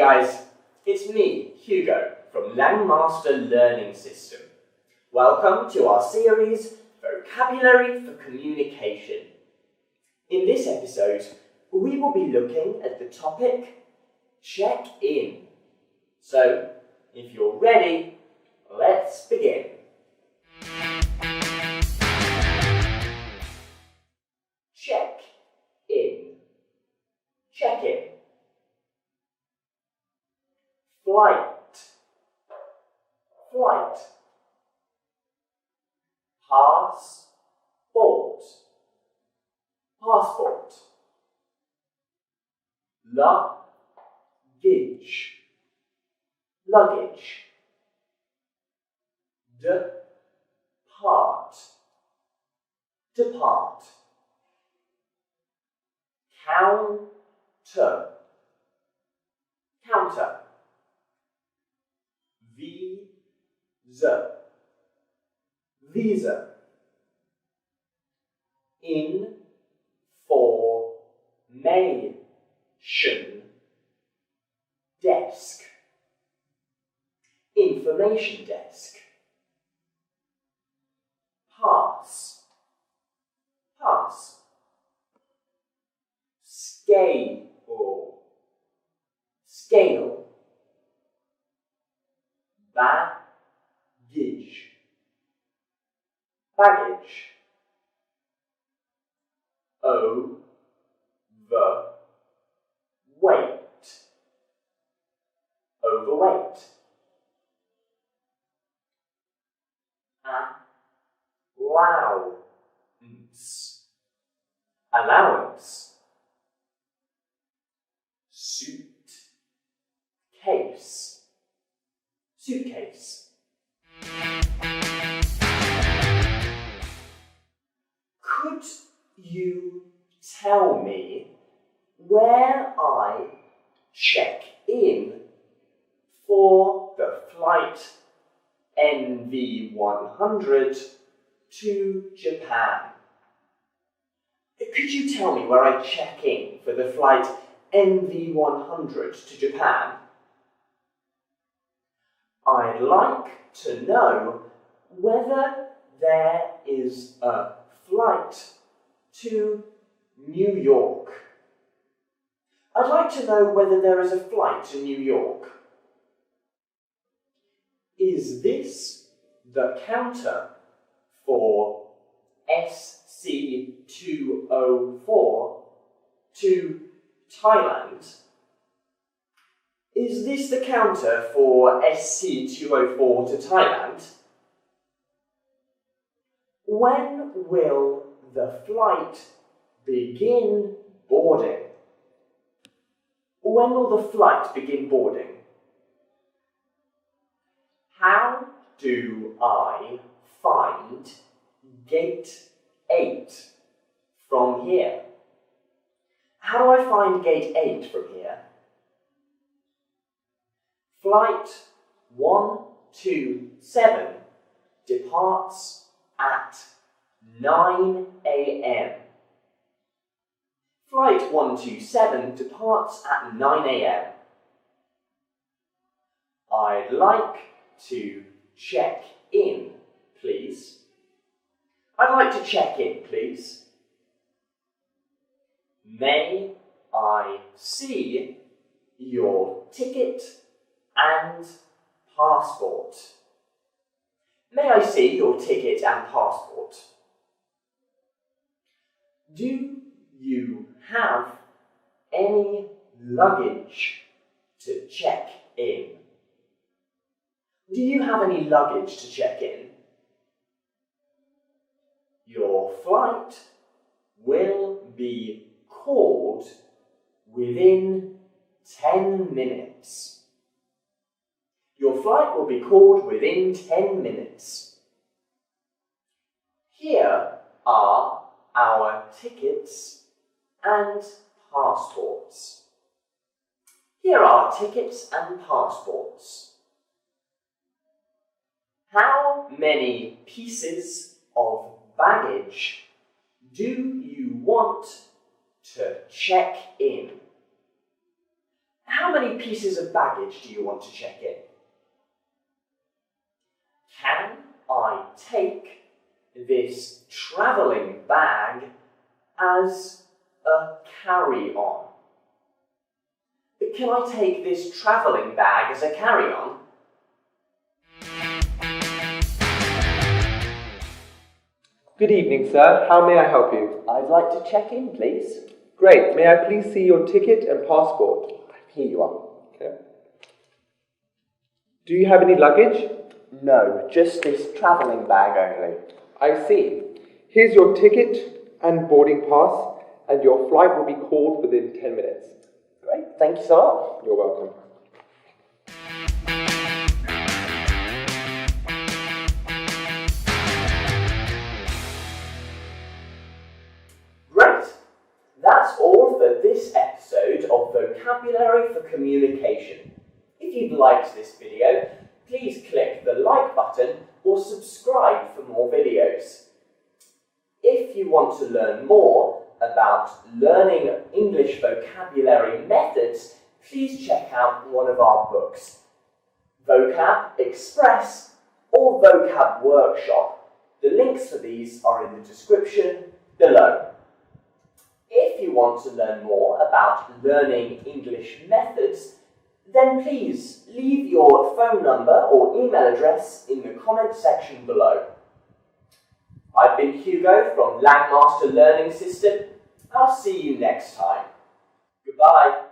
guys, it's me, Hugo, from Langmaster Learning System. Welcome to our series, Vocabulary for Communication. In this episode, we will be looking at the topic, check in. So, if you're ready, let's begin. Check in. Check in. Flight. Flight. Passport. Passport. Luggage. Luggage. Depart. Depart. Counter. Counter. Visa. Visa. Information. Desk. Information desk. Pass. Pass. Scale. Scale. Baggage. Baggage. Overweight. Overweight. Allowance. Allowance. Suitcase. Suitcase. Could you tell me where I check in for the flight NV100 to Japan? Could you tell me where I check in for the flight NV100 to Japan? I'd like to know whether there is a flight to New York. I'd like to know whether there is a flight to New York. Is this the counter for SC204 to Thailand? Is this the counter for SC204 to Thailand? When will the flight begin boarding? When will the flight begin boarding? How do I find Gate 8 from here? How do I find Gate 8 from here? Flight 127 departs at 9 a.m. Flight 127 departs at 9 a.m. I'd like to check in, please. I'd like to check in, please. May I see your ticket and passport? May I see your ticket and passport? Do you have any luggage to check in? Do you have any luggage to check in? Your flight will be called within 10 minutes. Your flight will be called within 10 minutes. Here are our tickets and passports. Here are tickets and passports. How many pieces of baggage do you want to check in? How many pieces of baggage do you want to check in? Can I take this travelling bag as a carry-on? Can I take this travelling bag as a carry-on? Good evening, sir. How may I help you? I'd like to check in, please. Great. May I please see your ticket and passport? Here you are. Okay. Do you have any luggage? No, just this travelling bag only. I see. Here's your ticket and boarding pass, and your flight will be called within 10 minutes. Great, thank you so much. You're welcome. Great! That's all for this episode of Vocabulary for Communication. If you've liked this video, please click the like button or subscribe for more videos. If you want to learn more about learning English vocabulary methods, please check out one of our books, Vocab Express or Vocab Workshop. The links for these are in the description below. If you want to learn more about learning English methods, then please leave your phone number or email address in the comment section below. I've been Hugo from Langmaster Learning System. I'll see you next time. Goodbye.